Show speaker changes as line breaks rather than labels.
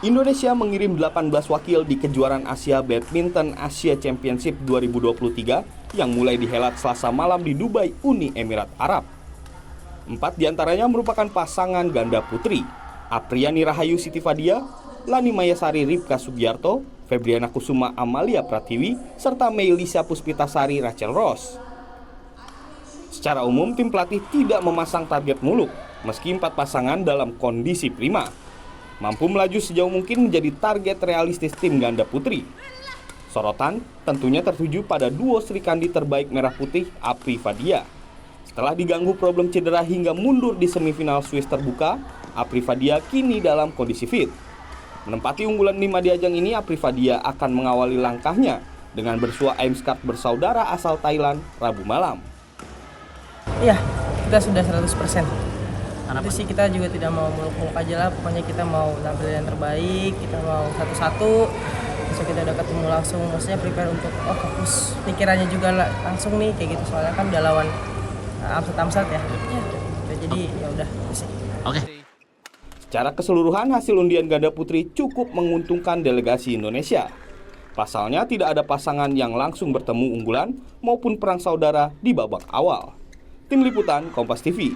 Indonesia mengirim 18 wakil di kejuaraan Asia Badminton Asia Championship 2023 yang mulai dihelat Selasa malam di Dubai, Uni Emirat Arab. 4 diantaranya merupakan pasangan ganda putri, Apriani Rahayu Siti Fadia, Lani Mayasari Ripka Sugiarto, Febriana Kusuma Amalia Pratiwi, serta Meilisa Puspitasari Rachel Ross. Secara umum, tim pelatih tidak memasang target muluk, meski 4 pasangan dalam kondisi prima. Mampu melaju sejauh mungkin menjadi target realistis tim ganda putri. Sorotan tentunya tertuju pada duo Sri Kandi terbaik merah putih Apri Fadia. Setelah diganggu problem cedera hingga mundur di semifinal Swiss terbuka, Apri Fadia kini dalam kondisi fit. Menempati unggulan 5 di ajang ini, Apri Fadia akan mengawali langkahnya dengan bersua Aimscard bersaudara asal Thailand Rabu malam.
Iya, kita sudah 100%. Itu sih kita juga tidak mau muluk-muluk aja lah, pokoknya kita mau tampil yang terbaik, kita mau satu-satu. Besok kita udah ketemu langsung, maksudnya prepare untuk fokus pikirannya juga langsung nih kayak gitu, soalnya kan udah lawan Amsat ya. Jadi ya udah sih.
Oke.
Secara keseluruhan, hasil undian ganda putri cukup menguntungkan delegasi Indonesia. Pasalnya tidak ada pasangan yang langsung bertemu unggulan maupun perang saudara di babak awal. Tim Liputan Kompas TV.